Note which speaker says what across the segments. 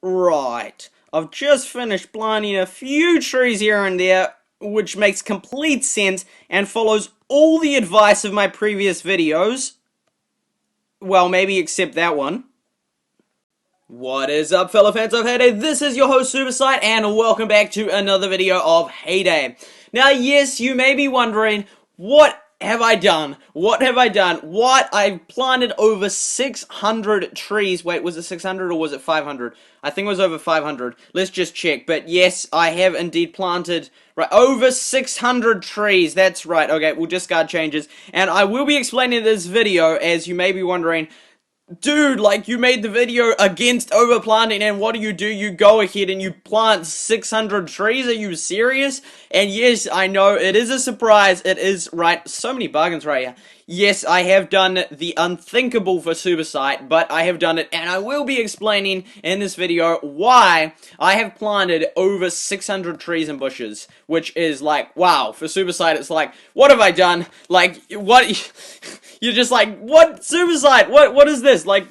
Speaker 1: Right. I've just finished planting a few trees here and there, which makes complete sense and follows all the advice of my previous videos. Well, maybe except that one. What is up, fellow fans of Heyday? This is your host, SuperSight, and welcome back to another video of Heyday. Now, yes, you may be wondering, what have I done? What have I done? What? I planted over 600 trees. Wait, was it 600 or was it 500? I think it was over 500. Let's just check. But yes, I have indeed planted over 600 trees. That's right. Okay, we'll discard changes. And I will be explaining this video, as you may be wondering, dude, like, you made the video against overplanting, and what do? You go ahead and you plant 600 trees? Are you serious? And yes, I know, it is a surprise. It is, right, so many bargains right here. Yes, I have done the unthinkable for SuperSight, but I have done it, and I will be explaining in this video why I have planted over 600 trees and bushes, which is like, wow, for SuperSight, it's like, what have I done? Like, what? You're just like, what, SuperSight? What is this? Like,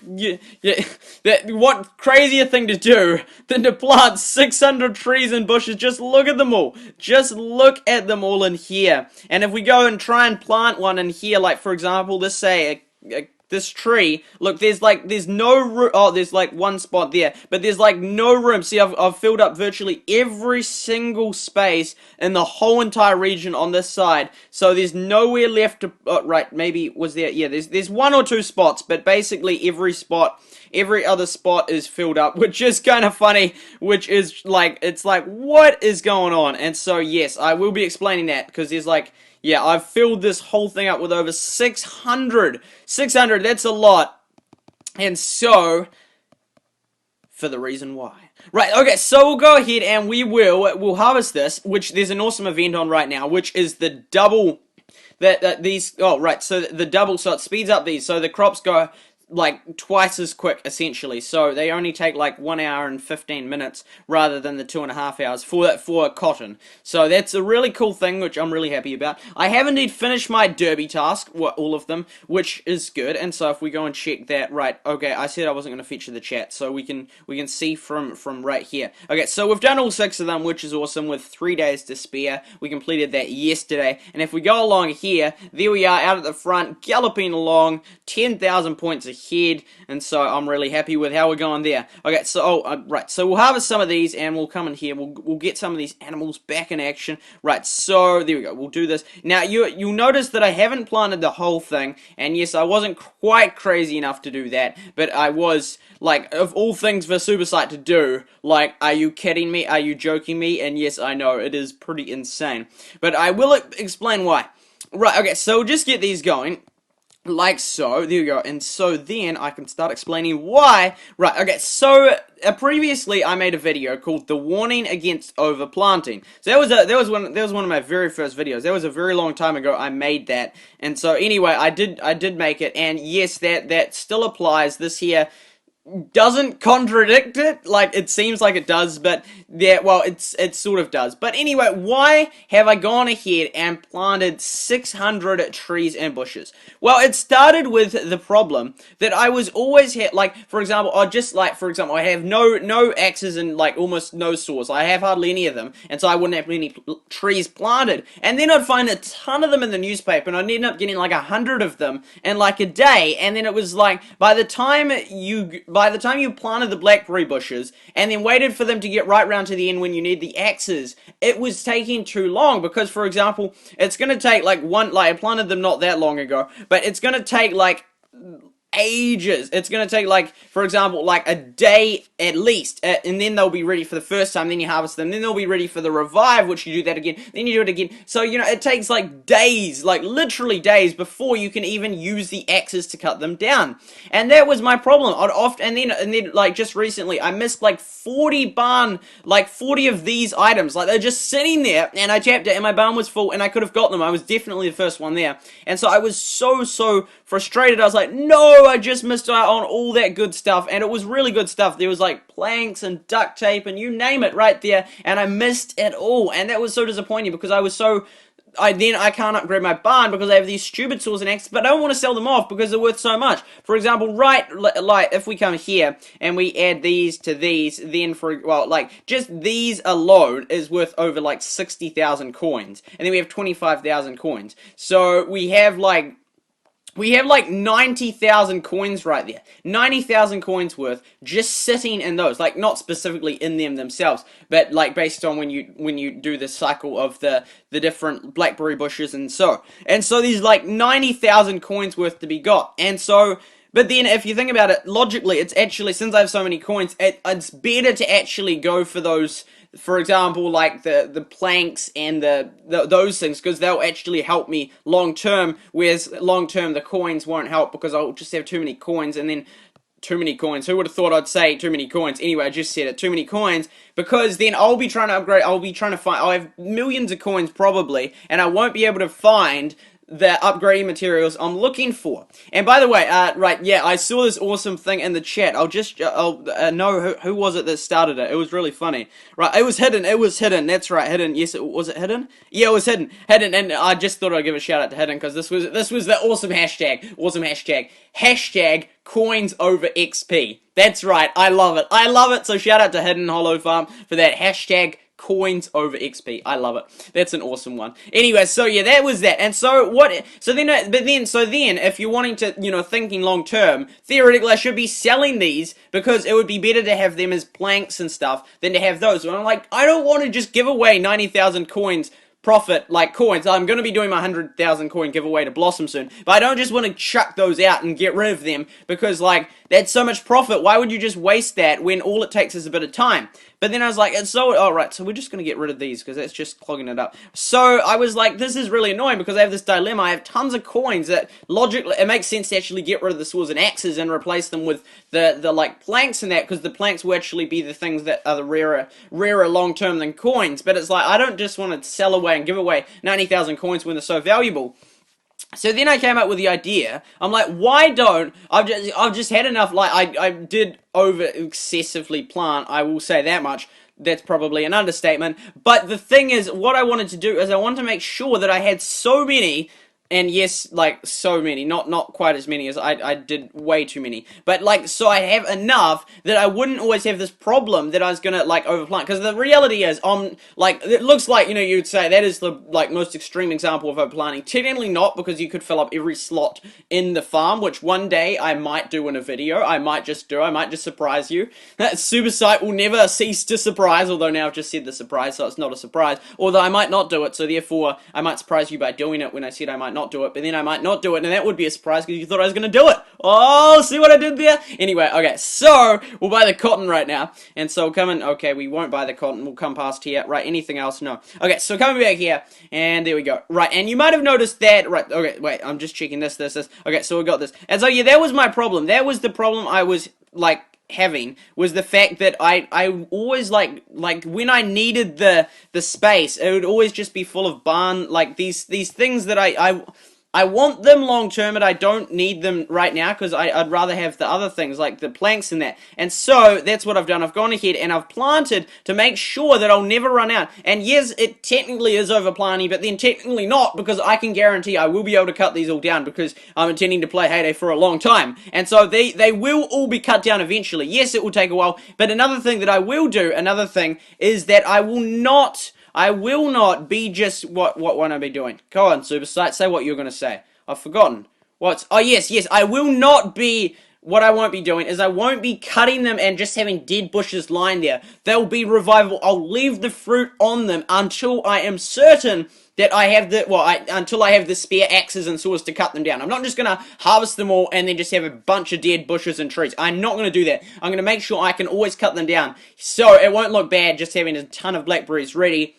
Speaker 1: what crazier thing to do than to plant 600 trees and bushes? Just look at them all. Just look at them all in here. And if we go and try and plant one in here, like, for example, let's say this tree, look, there's no room. Oh, there's like one spot there, but there's like no room. See, I've filled up virtually every single space in the whole entire region on this side, so there's nowhere left to, right, maybe, was there, yeah, there's one or two spots, but basically every other spot is filled up, which is kind of funny, which is like, it's like, what is going on? And so, yes, I will be explaining that, because there's like, yeah, I've filled this whole thing up with over 600. 600, that's a lot. And so, for the reason why. Right, okay, so we'll go ahead and we'll harvest this, which there's an awesome event on right now, which is the double, so the double, so it speeds up these, so the crops go like twice as quick, essentially. So they only take like 1 hour and 15 minutes rather than the 2.5 hours for cotton. So that's a really cool thing, which I'm really happy about. I have indeed finished my derby task, all of them, which is good. And so if we go and check that, right, okay, I said I wasn't going to feature the chat, so we can see from right here. Okay, so we've done all 6 of them, which is awesome, with 3 days to spare. We completed that yesterday. And if we go along here, there we are out at the front, galloping along, 10,000 points ahead, and so I'm really happy with how we're going there. Okay, so, right, so we'll harvest some of these, and we'll come in here, we'll get some of these animals back in action. Right, so, there we go, we'll do this. Now, you'll notice that I haven't planted the whole thing, and yes, I wasn't quite crazy enough to do that, but I was, like, of all things for SuperSight to do, like, are you kidding me? Are you joking me? And yes, I know, it is pretty insane. But I will explain why. Right, okay, so we'll just get these going. Like so, there you go, and so then I can start explaining why. Right, okay, so previously I made a video called "The Warning Against Overplanting." So that was one of my very first videos. That was a very long time ago I made that, and so anyway, I did make it, and yes, that still applies. This here doesn't contradict it, like it seems like it does, but yeah, well, it sort of does. But anyway, why have I gone ahead and planted 600 trees and bushes? Well, it started with the problem that I was always like, for example, I have no axes and like almost no saws. I have hardly any of them, and so I wouldn't have any trees planted. And then I'd find a ton of them in the newspaper, and I'd end up getting like 100 of them in like a day. And then it was like, by the time you planted the blackberry bushes and then waited for them to get right round to the end when you need the axes, it was taking too long, because, for example, it's going to take like I planted them not that long ago, but it's going to take like ages. It's going to take, like, for example, like a day at least, and then they'll be ready for the first time, then you harvest them, then they'll be ready for the revive, which you do that again, then you do it again. So, you know, it takes like days, like literally days, before you can even use the axes to cut them down. And that was my problem. And then like just recently I missed like 40 of these items. Like, they're just sitting there, and I tapped it and my barn was full and I could have got them. I was definitely the first one there. And so I was so frustrated. I was like, no, I just missed out on all that good stuff, and it was really good stuff. There was like planks and duct tape and you name it right there, and I missed it all, and that was so disappointing because I was so I can't upgrade my barn because I have these stupid saws and axes, but I don't want to sell them off because they're worth so much. For example, like if we come here and we add these to these, then just these alone is worth over like 60,000 coins, and then we have 25,000 coins. So we have like 90,000 coins right there. 90,000 coins worth just sitting in those. Like, not specifically in them themselves, but like based on when you do the cycle of the different blackberry bushes and so. And so there's like 90,000 coins worth to be got. And so, but then if you think about it logically, it's actually, since I have so many coins, it's better to actually go for those, for example, like the planks and those things, because they'll actually help me long term, whereas long term the coins won't help because I'll just have too many coins. And then too many coins, who would have thought I'd say too many coins? Anyway, I just said it, too many coins, because then I'll be trying to upgrade, I'll have millions of coins probably, and I won't be able to find the upgrading materials I'm looking for. And by the way, right, yeah, I saw this awesome thing in the chat. I'll know who was it that started it. It was really funny. Right, it was hidden, that's right, hidden. Yes, was it hidden? Yeah, it was hidden, and I just thought I'd give a shout out to hidden, because this was the awesome hashtag, hashtag coins over XP. That's right, I love it, so shout out to Hidden Hollow Farm for that hashtag coins over XP. I love it. That's an awesome one. Anyway, so yeah, that was that. And so then if you're wanting to, thinking long term, theoretically I should be selling these, because it would be better to have them as planks and stuff than to have those. And I'm like, I don't want to just give away 90,000 coins profit, like coins. I'm going to be doing my 100,000 coin giveaway to Blossom soon, but I don't just want to chuck those out and get rid of them, because like, that's so much profit. Why would you just waste that when all it takes is a bit of time? But then I was like, alright, so we're just going to get rid of these, because that's just clogging it up. So I was like, this is really annoying, because I have this dilemma. I have tons of coins that logically, it makes sense to actually get rid of the swords and axes and replace them with the like planks and that, because the planks will actually be the things that are the rarer long term than coins. But it's like, I don't just want to sell away and give away 90,000 coins when they're so valuable. So then I came up with the idea. I'm like, why don't I've just had enough. Like, I did over excessively plant, I will say that much. That's probably an understatement. But the thing is, what I wanted to do is I wanted to make sure that I had so many. And yes, like, so many, not quite as many as I did, way too many, but like, so I have enough that I wouldn't always have this problem that I was gonna like overplant, because the reality is, like, it looks like, you'd say that is the like most extreme example of overplanting. Technically not, because you could fill up every slot in the farm, which one day I might do in a video. I might just surprise you. SuperSight will never cease to surprise, although now I've just said the surprise, so it's not a surprise, although I might not do it, so therefore I might surprise you by doing it when I said I might not do it, but then I might not do it, and that would be a surprise because you thought I was going to do it. Oh, see what I did there? Anyway, okay, so we'll buy the cotton right now, and so coming, okay, we won't buy the cotton, we'll come past here, right, anything else? No. Okay, so coming back here, and there we go, right, and you might have noticed that, right, okay, wait, I'm just checking this, okay, so we got this, and so yeah, that was my problem, that was the problem I was, like, having, was the fact that I always like when I needed the space, it would always just be full of barn, like these things that I want them long term, but I don't need them right now, because I'd rather have the other things, like the planks and that. And so, that's what I've done. I've gone ahead and I've planted to make sure that I'll never run out. And yes, it technically is overplanting, but then technically not, because I can guarantee I will be able to cut these all down, because I'm intending to play Hay Day for a long time. And so, they will all be cut down eventually. Yes, it will take a while, but another thing that I will do, is that I will not be just, what won't I be doing? Go on, SuperSight, say what you're going to say. I've forgotten. Oh, yes, I will not be, what I won't be doing is I won't be cutting them and just having dead bushes lying there. They'll be revivable. I'll leave the fruit on them until I am certain that I have until I have the spare axes and saws to cut them down. I'm not just going to harvest them all and then just have a bunch of dead bushes and trees. I'm not going to do that. I'm going to make sure I can always cut them down, so it won't look bad just having a ton of blackberries ready.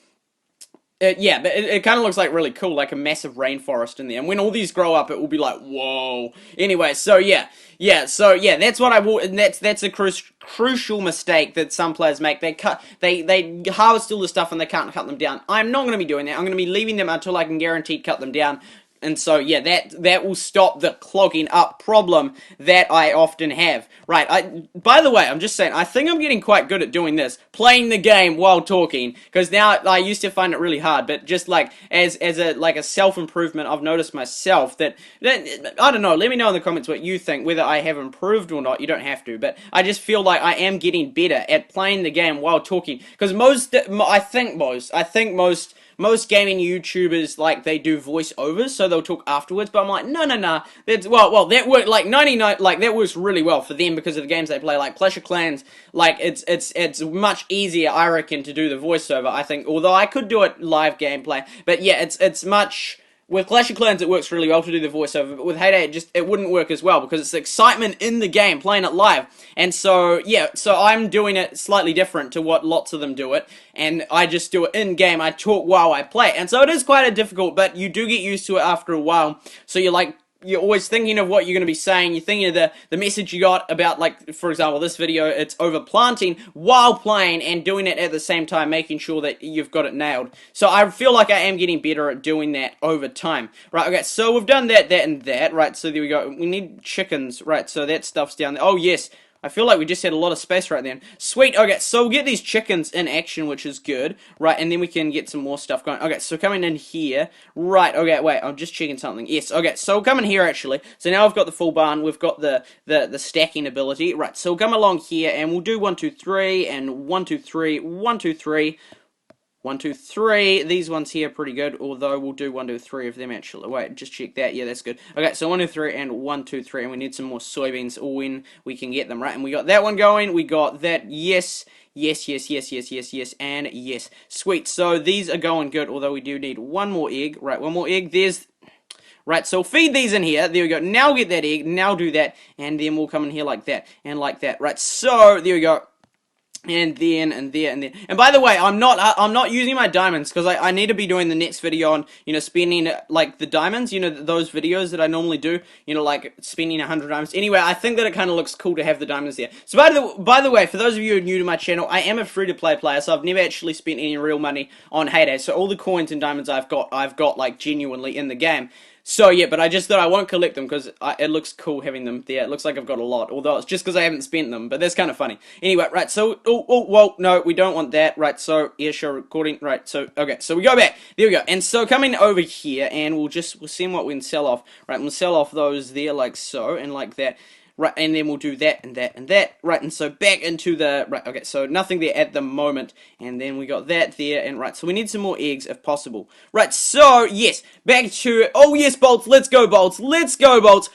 Speaker 1: Yeah, but it kind of looks like really cool, like a massive rainforest in there. And when all these grow up, it will be like, whoa. Anyway, so yeah, that's what I will, and that's a crucial mistake that some players make. They harvest all the stuff and they can't cut them down. I'm not going to be doing that. I'm going to be leaving them until I can guaranteed cut them down. And so, yeah, that will stop the clogging up problem that I often have. Right, by the way, I'm just saying, I think I'm getting quite good at doing this, playing the game while talking, because now I used to find it really hard, but just like, as a self-improvement, I've noticed myself that, I don't know, let me know in the comments what you think, whether I have improved or not. You don't have to, but I just feel like I am getting better at playing the game while talking, because I think most gaming YouTubers, like, they do voiceovers, so they'll talk afterwards, but I'm like, no, that's, well, that worked, like, 99, like, that works really well for them because of the games they play, like, Clash of Clans, like, it's much easier, I reckon, to do the voiceover, I think, although I could do it live gameplay, but yeah, it's much... With Clash of Clans, it works really well to do the voiceover, but with Hay Day, it wouldn't work as well, because it's the excitement in the game, playing it live. And so, yeah, so I'm doing it slightly different to what lots of them do it, and I just do it in-game, I talk while I play. And so it is quite difficult, but you do get used to it after a while, so you're always thinking of what you're going to be saying, you're thinking of the message you got about, like, for example, this video, it's over planting while playing and doing it at the same time, making sure that you've got it nailed. So I feel like I am getting better at doing that over time. Right, okay, so we've done that, and that, right, so there we go. We need chickens, right, so that stuff's down there. Oh, yes. I feel like we just had a lot of space right then. Sweet, okay, so we'll get these chickens in action, which is good. Right, and then we can get some more stuff going. Okay, so coming in here. Right, okay, wait, I'm just checking something. Yes, okay, so we'll come in here, actually. So now I've got the full barn, we've got the stacking ability. Right, so we'll come along here, and we'll do 1, 2, 3, and 1, 2, 3, 1, 2, 3. 1, 2, 3. These ones here are pretty good, although we'll do 1, 2, 3 of them actually. Wait, just check that. Yeah, that's good. Okay, so 1, 2, 3, and 1, 2, 3, and we need some more soybeans when we can get them, right? And we got that one going. We got that. Yes. Yes, and yes. Sweet. So these are going good, although we do need one more egg. Right, one more egg. Right, so feed these in here. There we go. Now get that egg. Now do that, and then we'll come in here like that and like that. Right, so there we go. And then. And by the way, I'm not using my diamonds, because I need to be doing the next video on, spending, like, the diamonds, those videos that I normally do, like, spending 100 diamonds. Anyway, I think that it kind of looks cool to have the diamonds there. So, by the way, for those of you who are new to my channel, I am a free-to-play player, so I've never actually spent any real money on Hay Day. So all the coins and diamonds I've got, like, genuinely in the game. So, yeah, but I just thought I won't collect them because it looks cool having them there. It looks like I've got a lot, although it's just because I haven't spent them, but that's kind of funny. Anyway, right, so, well, no, we don't want that, right, so, yeah, sure, recording, right, so, okay, so we go back, there we go, and so coming over here, and we'll see what we can sell off, right, we'll sell off those there like so, and like that. Right, and then we'll do that, and that, and that. Right, and so back into the... Right, okay, so nothing there at the moment. And then we got that there, and right, so we need some more eggs if possible. Right, so, yes, back to... Oh, yes, bolts, let's go, bolts, let's go, bolts.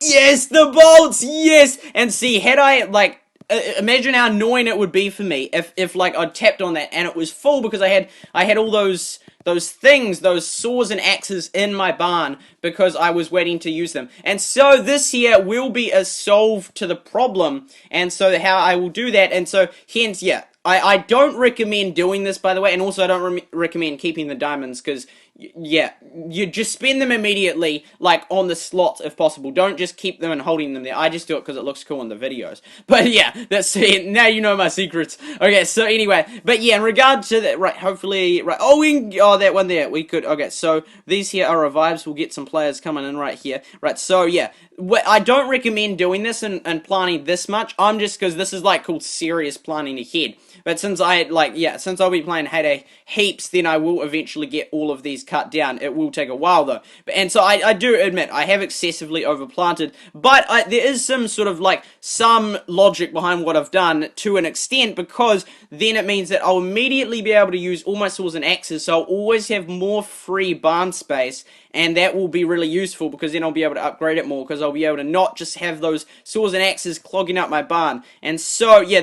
Speaker 1: Yes, the bolts, yes! And see, had I, like... imagine how annoying it would be for me if like, I'd tapped on that and it was full because I had all those things, those saws and axes in my barn because I was waiting to use them. And so this here will be a solve to the problem, and so how I will do that, and so hence, yeah, I don't recommend doing this, by the way, and also I don't recommend keeping the diamonds, because, yeah, you just spend them immediately, like, on the slots, if possible. Don't just keep them and holding them there. I just do it because it looks cool in the videos. But, yeah, that's it. Now you know my secrets. Okay, so anyway, but, yeah, in regard to that, right, hopefully, right, that one there, we could, okay, so these here are revives. We'll get some players coming in right here. Right, so, yeah, I don't recommend doing this and planting this much. I'm just, because this is, like, called serious planting ahead. But since since I'll be playing Hay Day heaps, then I will eventually get all of these cut down. It will take a while, though. And so I do admit, I have excessively overplanted, but there is some sort of, like, some logic behind what I've done to an extent, because then it means that I'll immediately be able to use all my saws and axes, so I'll always have more free barn space, and that will be really useful, because then I'll be able to upgrade it more, because I'll be able to not just have those saws and axes clogging up my barn. And so, yeah,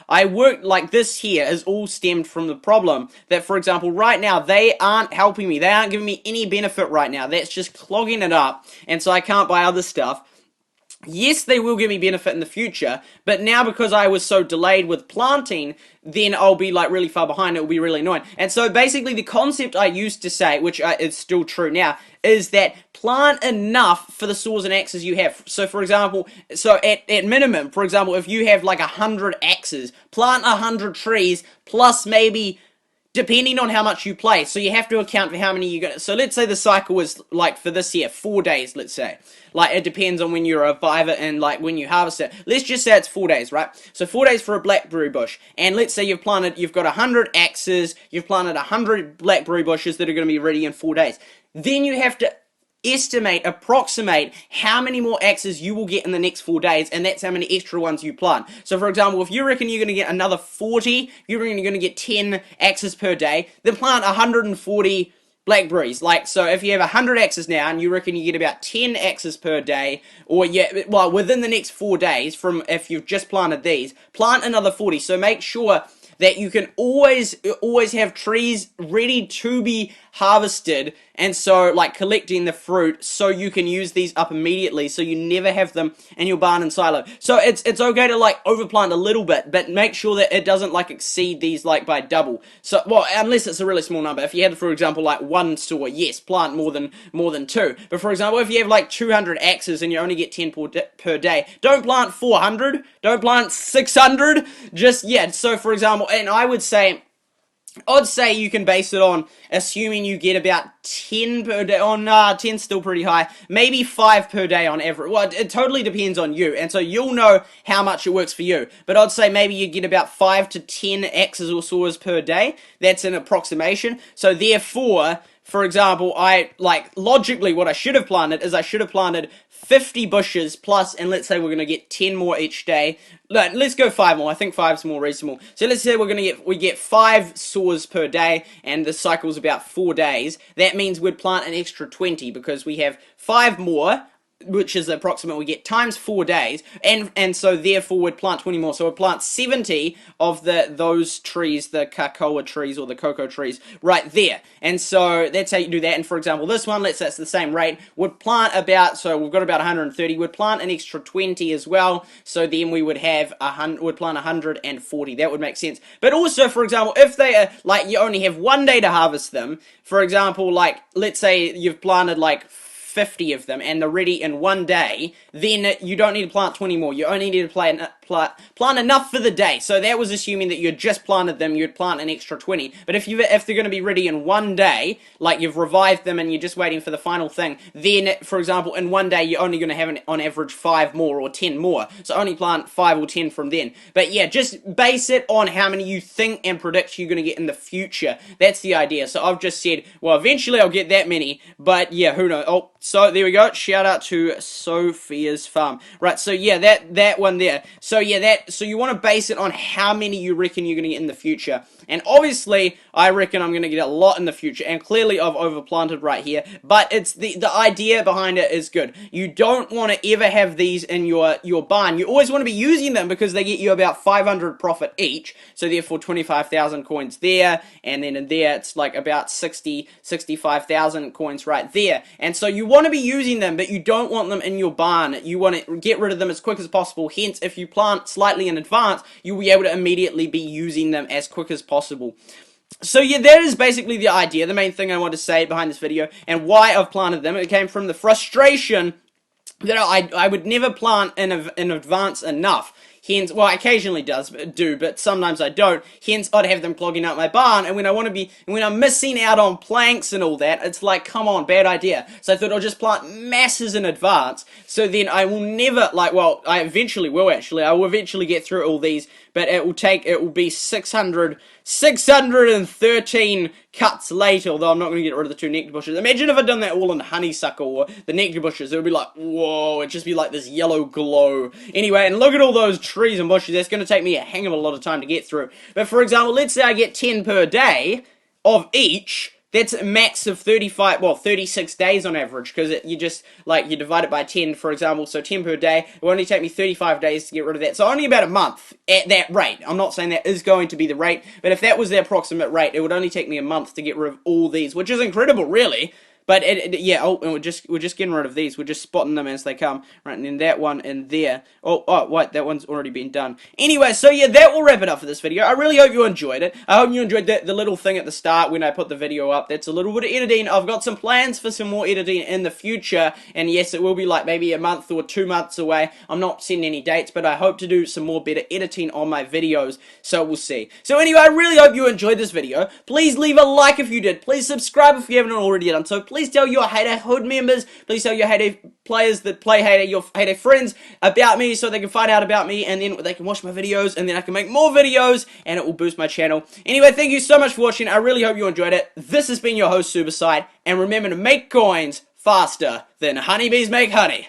Speaker 1: I worked like this here is all stemmed from the problem that, for example, right now, they aren't helping me. They aren't giving me any benefit right now. That's just clogging it up, and so I can't buy other stuff. Yes, they will give me benefit in the future, but now because I was so delayed with planting, then I'll be, like, really far behind. It will be really annoying. And so basically the concept I used to say, which is still true now, is that plant enough for the saws and axes you have. So, for example, at minimum, for example, if you have like 100 axes, plant 100 trees plus maybe depending on how much you play. So you have to account for how many you got. So let's say the cycle was, like, for this year, 4 days, let's say. Like, it depends on when you revive it and, like, when you harvest it. Let's just say it's 4 days, right? So 4 days for a blackberry bush. And let's say you've got 100 axes, you've planted 100 blackberry bushes that are going to be ready in 4 days. Then you have to approximate how many more axes you will get in the next 4 days, and that's how many extra ones you plant. So for example, if you reckon you're going to get another 40, you reckon you're going to get 10 axes per day, then plant 140 blackberries. Like, so if you have 100 axes now, and you reckon you get about 10 axes per day, or well, within the next 4 days, from if you've just planted these, plant another 40. So make sure that you can always have trees ready to be harvested, and so, like, collecting the fruit, so you can use these up immediately, so you never have them in your barn and silo. So it's okay to, like, overplant a little bit, but make sure that it doesn't, like, exceed these, like, by double. So, well, unless it's a really small number. If you had, for example, like, 1 store, yes, plant more than 2. But for example, if you have, like, 200 axes and you only get 10 per day, don't plant 400, don't plant 600, just, yeah. So for example, and I'd say you can base it on assuming you get about 10 per day. Oh, nah, 10's still pretty high. Maybe 5 per day on average. Well, it totally depends on you, and so you'll know how much it works for you. But I'd say maybe you get about 5 to 10 axes or saws per day. That's an approximation. So therefore, for example, logically, what I should have planted is I should have planted 50 bushes plus, and let's say we're going to get 10 more each day. Let's go 5 more. I think 5's more reasonable. So let's say we get 5 saws per day, and the cycle's about 4 days. That means we'd plant an extra 20 because we have 5 more, which is approximate, we get times 4 days, and so therefore we'd plant 20 more. So we'd plant 70 of those trees, the cocoa trees or the cocoa trees, right there. And so that's how you do that. And for example, this one, let's say it's the same rate, would plant about, so we've got about 130, would plant an extra 20 as well. So then we would have would plant 140. That would make sense. But also, for example, if they are, like, you only have 1 day to harvest them, for example, like, let's say you've planted like 50 of them and they're ready in 1 day, then you don't need to plant 20 more. You only need to plant enough for the day. So that was assuming that you had just planted them, you'd plant an extra 20. But if they're going to be ready in 1 day, like you've revived them and you're just waiting for the final thing, then, for example, in 1 day you're only going to have on average 5 more or 10 more. So only plant 5 or 10 from then. But yeah, just base it on how many you think and predict you're going to get in the future. That's the idea. So I've just said, well, eventually I'll get that many, but yeah, who knows. Oh, so there we go. Shout out to Sophia's Farm. Right, so yeah, that one there. So yeah, so you want to base it on how many you reckon you're going to get in the future. And obviously, I reckon I'm going to get a lot in the future. And clearly, I've overplanted right here. But it's the idea behind it is good. You don't want to ever have these in your barn. You always want to be using them because they get you about 500 profit each. So therefore, 25,000 coins there. And then in there, it's like about 65,000 coins right there. And so you want to be using them, but you don't want them in your barn. You want to get rid of them as quick as possible. Hence, if you plant slightly in advance, you'll be able to immediately be using them as quick as possible. So yeah, that is basically the idea, the main thing I want to say behind this video, and why I've planted them. It came from the frustration that I would never plant in advance enough. Hence, well, I occasionally do, but sometimes I don't. Hence, I'd have them clogging up my barn, and when I'm missing out on planks and all that, it's like, come on, bad idea. So I thought I'll just plant masses in advance, so then I will never, I eventually will, actually. I will eventually get through all these, but it will be 613 cuts later, although I'm not going to get rid of the 2 nectar bushes. Imagine if I'd done that all in honeysuckle or the nectar bushes. It would be like, whoa, it'd just be like this yellow glow. Anyway, and look at all those trees and bushes. That's going to take me a hang of a lot of time to get through. But for example, let's say I get 10 per day of each. That's a max of 36 days on average, because you divide it by 10, for example, so 10 per day. It will only take me 35 days to get rid of that, so only about a month at that rate. I'm not saying that is going to be the rate, but if that was the approximate rate, it would only take me a month to get rid of all these, which is incredible, really. But yeah, oh, and we're just getting rid of these. We're just spotting them as they come. Right, and then that one in there. Oh, wait, that one's already been done. Anyway, so yeah, that will wrap it up for this video. I really hope you enjoyed it. I hope you enjoyed the little thing at the start when I put the video up. That's a little bit of editing. I've got some plans for some more editing in the future, and yes, it will be like maybe a month or 2 months away. I'm not setting any dates, but I hope to do some more better editing on my videos, so we'll see. So anyway, I really hope you enjoyed this video. Please leave a like if you did. Please subscribe if you haven't already done so. Please tell your Hater Hood members, please tell your Hater players that play Hater, your Hater friends, about me so they can find out about me, and then they can watch my videos, and then I can make more videos, and it will boost my channel. Anyway, thank you so much for watching. I really hope you enjoyed it. This has been your host, SuperSight, and remember to make coins faster than honeybees make honey.